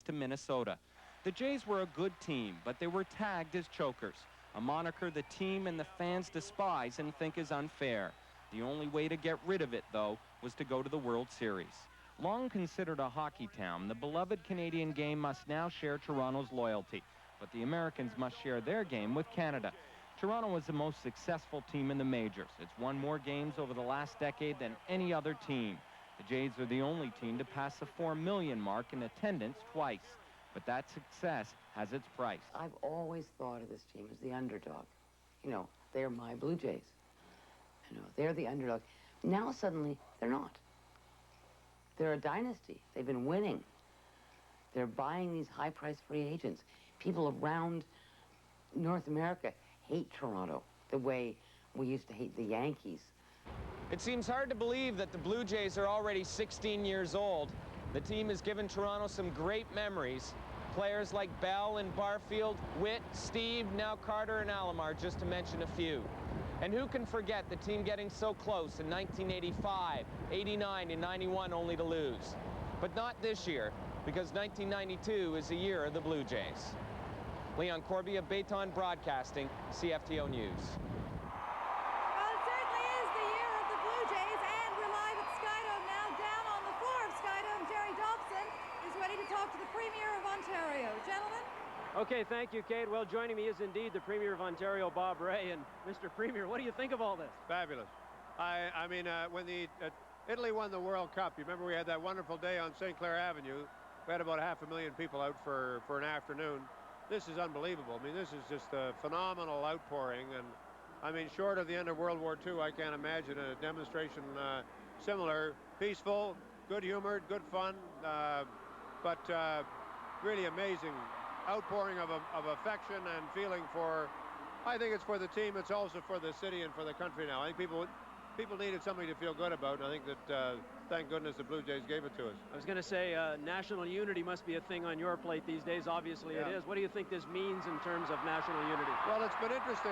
to Minnesota. The Jays were a good team, but they were tagged as chokers, a moniker the team and the fans despise and think is unfair. The only way to get rid of it, though, was to go to the World Series. Long considered a hockey town, the beloved Canadian game must now share Toronto's loyalty. But the Americans must share their game with Canada. Toronto was the most successful team in the majors. It's won more games over the last decade than any other team. The Jays are the only team to pass the 4 million mark in attendance twice. But that success has its price. I've always thought of this team as the underdog. You know, they're my Blue Jays. You know, they're the underdog. Now suddenly, they're not. They're a dynasty. They've been winning. They're buying these high-priced free agents. People around North America hate Toronto the way we used to hate the Yankees. It seems hard to believe that the Blue Jays are already 16 years old. The team has given Toronto some great memories. Players like Bell and Barfield, Witt, Steve, now Carter and Alomar, just to mention a few. And who can forget the team getting so close in 1985, 89, and 91 only to lose. But not this year, because 1992 is the year of the Blue Jays. Leon Corby of Bayton Broadcasting, CFTO News. Well, it certainly is the year of the Blue Jays, and we're live at Skydome now. Down on the floor of Skydome, Jerry Dobson is ready to talk to the Premier of Ontario. Gentlemen? Okay, thank you, Kate. Well, joining me is indeed the Premier of Ontario, Bob Ray. And Mr. Premier, what do you think of all this? Fabulous. I mean, when Italy won the World Cup, you remember we had that wonderful day on St. Clair Avenue. We had about 500,000 people out for an afternoon. This is unbelievable. I mean, this is just a phenomenal outpouring. And, I mean, short of the end of World War II, I can't imagine a demonstration similar. Peaceful, good-humored, good fun, but really amazing outpouring of affection and feeling for, I think it's for the team, it's also for the city and for the country now. I think people needed something to feel good about, and I think that, thank goodness, the Blue Jays gave it to us. I was going to say national unity must be a thing on your plate these days. Obviously it is. What do you think this means in terms of national unity? Well, it's been interesting.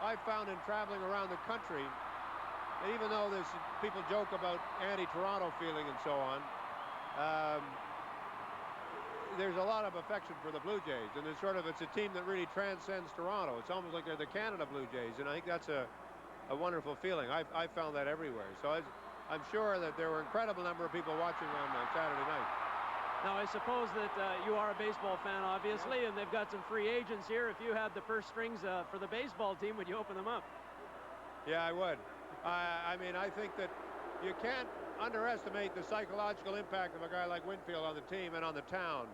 I've found in traveling around the country, and even though there's people joke about anti-Toronto feeling and so on, there's a lot of affection for the Blue Jays, and it's a team that really transcends Toronto. It's almost like they're the Canada Blue Jays, and I think that's a wonderful feeling. I've found that everywhere. So I'm sure that there were an incredible number of people watching on Saturday night. Now, I suppose that you are a baseball fan, obviously, and they've got some free agents here. If you had the purse strings for the baseball team, would you open them up? Yeah, I would. I mean, I think that you can't underestimate the psychological impact of a guy like Winfield on the team and on the town.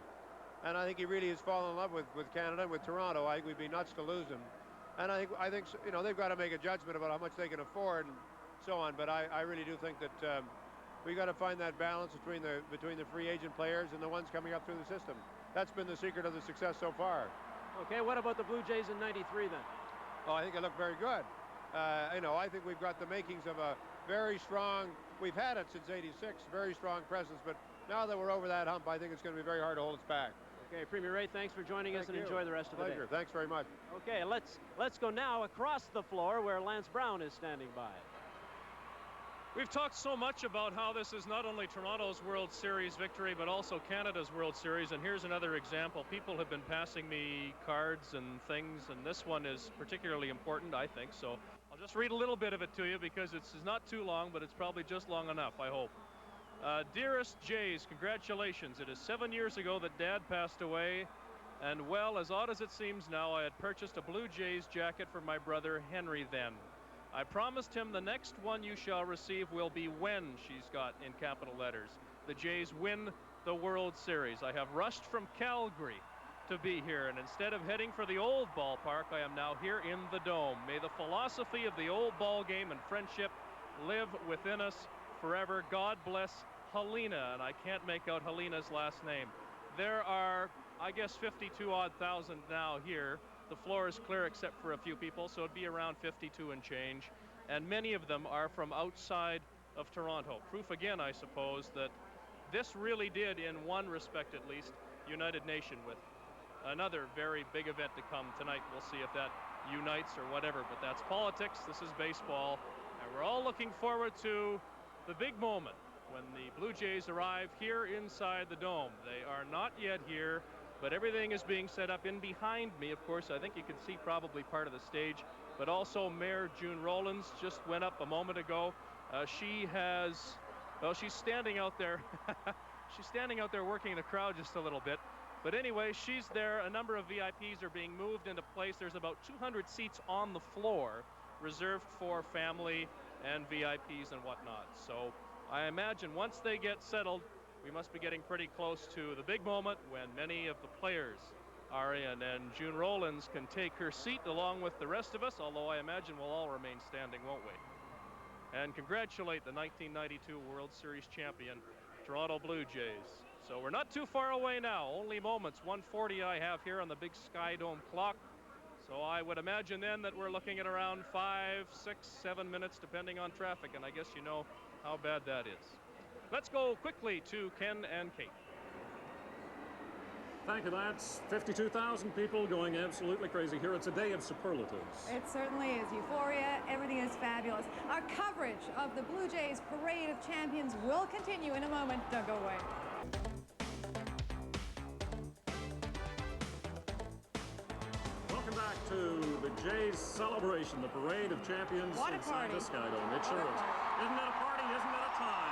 And I think he really has fallen in love with Canada and with Toronto. I think we'd be nuts to lose him. And I think you know, they've got to make a judgment about how much they can afford and so on. But I really do think that we got to find that balance between the free agent players and the ones coming up through the system. That's been the secret of the success so far. Okay, what about the Blue Jays in '93 then? Oh, I think they look very good. You know, I think we've got the makings of a very strong, we've had it since '86, very strong presence. But now that we're over that hump, I think it's going to be very hard to hold us back. Okay, Premier Ray, thanks for joining us and enjoy the rest of the day. Pleasure. Thanks very much. Okay, let's go now across the floor where Lance Brown is standing by. We've talked so much about how this is not only Toronto's World Series victory, but also Canada's World Series. And here's another example. People have been passing me cards and things, and this one is particularly important, I think. So I'll just read a little bit of it to you because it's not too long, but it's probably just long enough, I hope. Dearest Jays, congratulations. It is 7 years ago that Dad passed away. And well, as odd as it seems now, I had purchased a Blue Jays jacket for my brother Henry then. I promised him the next one you shall receive will be when, she's got in capital letters, the Jays win the World Series. I have rushed from Calgary to be here, and instead of heading for the old ballpark, I am now here in the Dome. May the philosophy of the old ball game and friendship live within us forever. God bless Helena, and I can't make out Helena's last name. There are, I guess, 52,000 now here. The floor is clear except for a few people, so it'd be around 52 and change. And many of them are from outside of Toronto. Proof again, I suppose, that this really did, in one respect at least, unite a nation with another very big event to come tonight. We'll see if that unites or whatever, but that's politics. This is baseball, and we're all looking forward to the big moment when the Blue Jays arrive here inside the Dome. They are not yet here, but everything is being set up in behind me. Of course, I think you can see probably part of the stage, but also Mayor June Rollins just went up a moment ago. She has, well, she's standing out there. She's standing out there working the crowd just a little bit. But anyway, she's there. A number of VIPs are being moved into place. There's about 200 seats on the floor reserved for family and VIPs and whatnot. So I imagine once they get settled, we must be getting pretty close to the big moment when many of the players are in. And June Rollins can take her seat along with the rest of us, although I imagine we'll all remain standing, won't we? And congratulate the 1992 World Series champion, Toronto Blue Jays. So we're not too far away now, only moments. 1:40 I have here on the big Skydome clock. So I would imagine then that we're looking at around 5, 6, 7 minutes, depending on traffic, and I guess you know how bad that is. Let's go quickly to Ken and Kate. Thank you, Lance. 52,000 people going absolutely crazy here. It's a day of superlatives. It certainly is. Euphoria. Everything is fabulous. Our coverage of the Blue Jays Parade of Champions will continue in a moment. Don't go away. Welcome back to the Jays celebration, the Parade of Champions What a inside party. the Skydome. It sure is. Isn't it a party? Isn't it a time?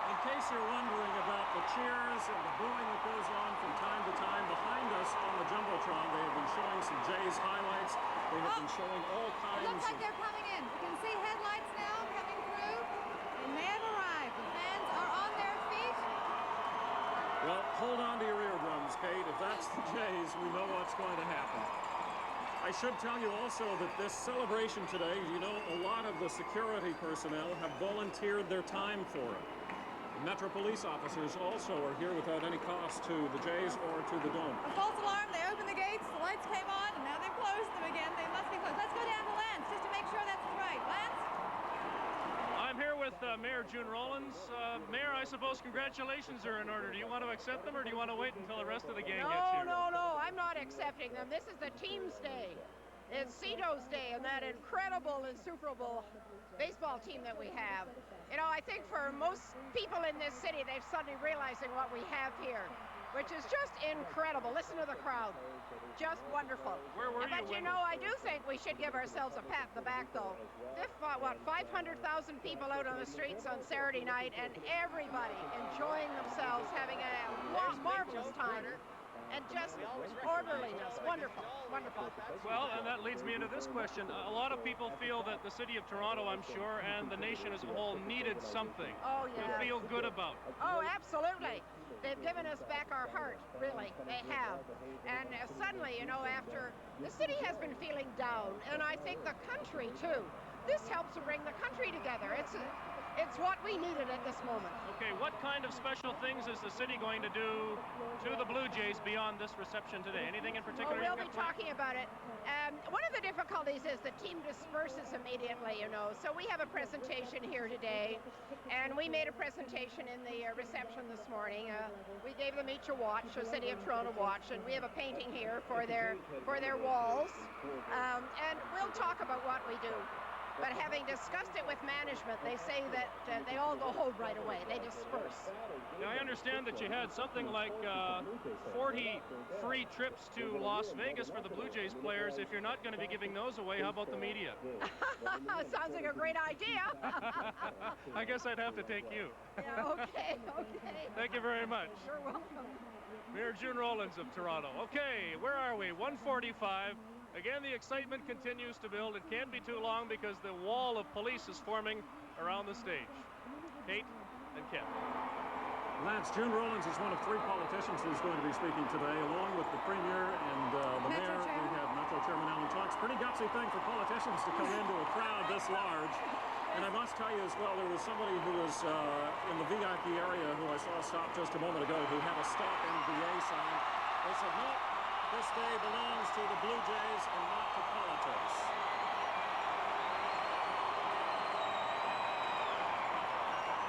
In case you're wondering about the cheers and the booing that goes on from time to time, behind us on the Jumbotron, they have been showing some Jays highlights. They have been showing all It kinds looks like of... they're coming in. You can see headlights now coming through. They may have arrived. The fans are on their feet. Well, hold on to your eardrums, Kate. If that's the Jays, we know what's going to happen. I should tell you also that this celebration today, you know, a lot of the security personnel have volunteered their time for it. Metro police officers also are here without any cost to the Jays or to the Dome. A false alarm. They opened the gates. The lights came on, and now they've closed them again. They must be closed. Let's go down to Lance just to make sure that's right. Lance? I'm here with Mayor June Rollins. Mayor, I suppose congratulations are in order. Do you want to accept them, or do you want to wait until the rest of the gang gets here? No, I'm not accepting them. This is the team's day. It's Cito's day and that incredible insuperable baseball team that we have. You know, I think for most people in this city, they're suddenly realizing what we have here, which is just incredible. Listen to the crowd. Just wonderful. Where were you But you know, I do think we should give ourselves a pat in the back, though. There's, what, 500,000 people out on the streets on Saturday night, and everybody enjoying themselves, having a marvelous time. And just orderliness. Wonderful, wonderful. Well, and that leads me into this question. A lot of people feel that the city of Toronto, I'm sure, and the nation as a whole needed something Oh, yeah. to feel good about. Oh, absolutely. They've given us back our heart, really. They have. And suddenly, you know, after the city has been feeling down, and I think the country, too. This helps to bring the country together. It's what we needed at this moment. Okay, what kind of special things is the city going to do to the Blue Jays beyond this reception today? Anything in particular? Well, we'll be talking about it. One of the difficulties is the team disperses immediately, you know. So we have a presentation here today, and we made a presentation in the reception this morning. We gave them each a watch, a City of Toronto watch, and we have a painting here for their walls. And we'll talk about what we do. But having discussed it with management, they say that they all go home right away. They disperse. Now, I understand that you had something like 40 free trips to Las Vegas for the Blue Jays players. If you're not going to be giving those away, how about the media? Sounds like a great idea. I guess I'd have to take you. Yeah, okay. Thank you very much. You're welcome. Mayor June Rollins of Toronto. Okay, where are we? 1:45. Again, the excitement continues to build. It can't be too long because the wall of police is forming around the stage. Kate and Ken. Lance, June Rollins is one of 3 politicians who's going to be speaking today, along with the Premier and the Metro Mayor. Chairman. We have Metro Chairman Alan Talks. Pretty gutsy thing for politicians to come into a crowd this large. And I must tell you as well, there was somebody who was in the VIP area who I saw stop just a moment ago who had a stop NBA sign. They said, no, this day belongs to the Blue Jays and not to politics.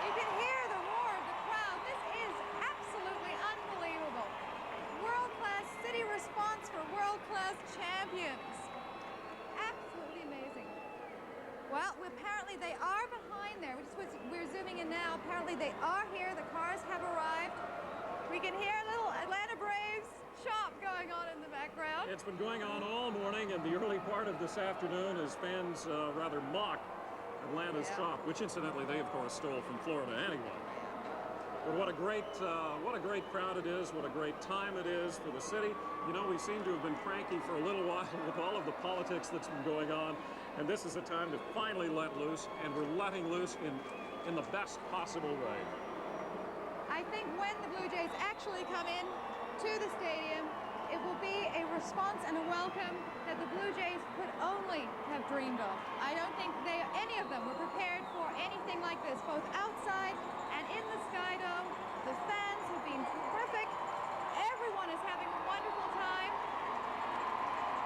You can hear the roar of the crowd. This is absolutely unbelievable. World-class city response for world-class champions. Absolutely amazing. Well, apparently they are behind there. We're zooming in now. Apparently they are here. The cars have arrived. We can hear a little Atlanta Braves chop going on in the background. It's been going on all morning, and the early part of this afternoon as fans rather mock Atlanta's chop, which incidentally they of course stole from Florida anyway. But what a great crowd it is, what a great time it is for the city. You know, we seem to have been cranky for a little while with all of the politics that's been going on, and this is a time to finally let loose, and we're letting loose in the best possible way. I think when the Blue Jays actually come in to the stadium, it will be a response and a welcome that the Blue Jays could only have dreamed of. I don't think any of them were prepared for anything like this, both outside and in the Skydome. The fans have been terrific. Everyone is having a wonderful time.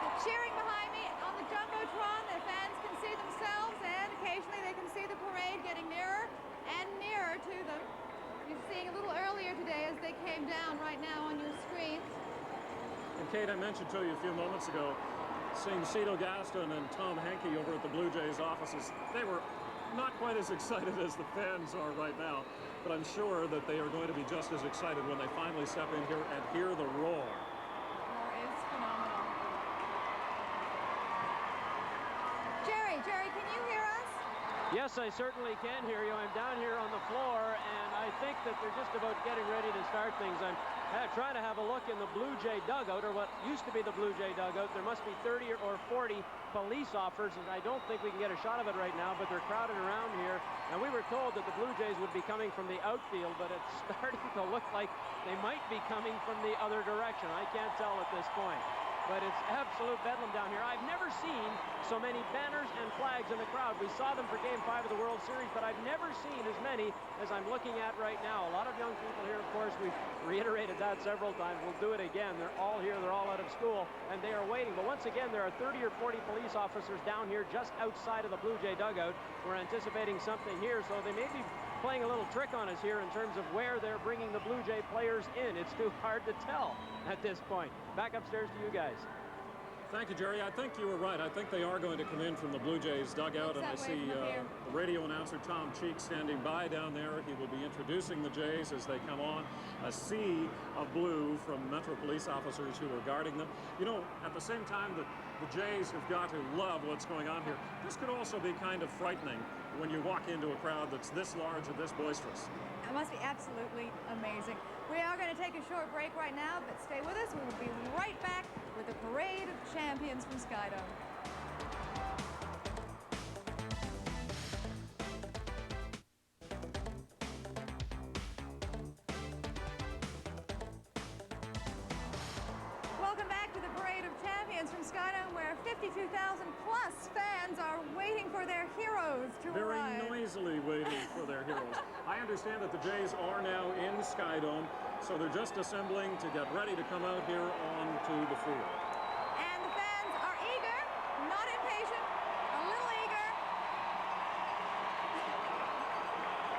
The cheering behind me on the Jumbotron, the fans can see themselves, and occasionally they can see the parade getting nearer and nearer to them. You're seeing a little earlier today as they came down right now on your screens. And Kate, I mentioned to you a few moments ago, seeing Cito Gaston and Tom Henke over at the Blue Jays offices, they were not quite as excited as the fans are right now, but I'm sure that they are going to be just as excited when they finally step in here and hear the roar. Roar is phenomenal. Jerry, can you hear us? Yes, I certainly can hear you. I'm down here on the floor, and I think that they're just about getting ready to start things. I'm trying to have a look in the Blue Jay dugout, or what used to be the Blue Jay dugout. There must be 30 or 40 police officers, and I don't think we can get a shot of it right now, but they're crowded around here. And we were told that the Blue Jays would be coming from the outfield, but it's starting to look like they might be coming from the other direction. I can't tell at this point. But it's absolute bedlam down here. I've never seen so many banners and flags in the crowd. We saw them for Game 5 of the World Series, but I've never seen as many as I'm looking at right now. A lot of young people here, of course. We've reiterated that several times. We'll do it again. They're all here. They're all out of school, and they are waiting. But once again, there are 30 or 40 police officers down here just outside of the Blue Jay dugout. We're anticipating something here, so they may be playing a little trick on us here in terms of where they're bringing the Blue Jay players in. It's too hard to tell at this point. Back upstairs to you guys. Thank you, Jerry. I think you were right. I think they are going to come in from the Blue Jays dugout, and I see the radio announcer Tom Cheek standing by down there. He will be introducing the Jays as they come on. A sea of blue from Metro police officers who are guarding them. You know, at the same time that the Jays have got to love what's going on here, this could also be kind of frightening when you walk into a crowd that's this large and this boisterous. It must be absolutely amazing. We are going to take a short break right now, but stay with us. We will be right back with the Parade of Champions from Skydome. Welcome back to the Parade of Champions from Skydome, where 52,000 plus fans are waiting for their heroes to arrive. Very noisily waiting for their heroes. I understand that the Jays are now in Skydome, so they're just assembling to get ready to come out here onto the field. And the fans are eager, not impatient, a little eager.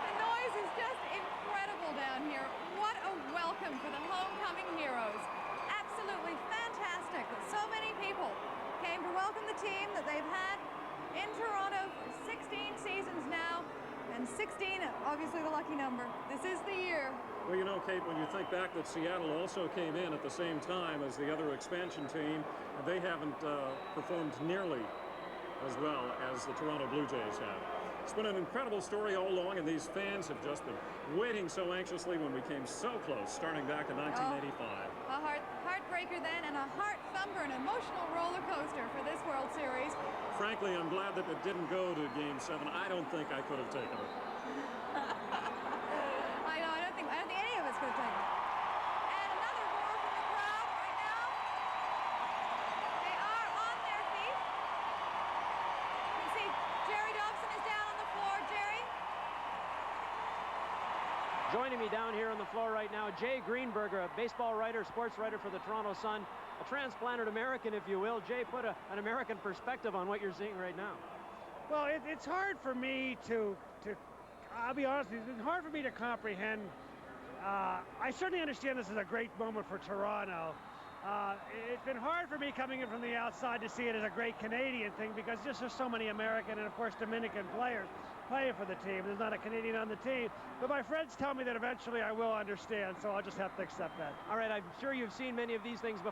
The noise is just incredible down here. What a welcome for the homecoming heroes. Absolutely fantastic that so many people came to welcome the team that they've had in Toronto for 16 seasons now. And 16, obviously the lucky number. This is the year. Well, you know, Kate, when you think back that Seattle also came in at the same time as the other expansion team, they haven't performed nearly as well as the Toronto Blue Jays have. It's been an incredible story all along, and these fans have just been waiting so anxiously when we came so close, starting back in 1985. A heartbreaker then, and a heart thumper, an emotional roller coaster for this World Series. Frankly, I'm glad that it didn't go to Game 7. I don't think I could have taken it. I know, I don't think any of us could have taken it. And another roar from the crowd right now. They are on their feet. You can see Jerry Dobson is down on the floor. Jerry? Joining me down here on the floor right now, Jay Greenberger, a baseball writer, sports writer for the Toronto Sun, a transplanted American, if you will. Jay, put an American perspective on what you're seeing right now. Well, it's hard for me to I'll be honest with you, it's hard for me to comprehend. I certainly understand this is a great moment for Toronto, It's been hard for me coming in from the outside to see it as a great Canadian thing because just there's so many American and, of course, Dominican players playing for the team. There's not a Canadian on the team. But my friends tell me that eventually I will understand, so I'll just have to accept that. All right, I'm sure you've seen many of these things before.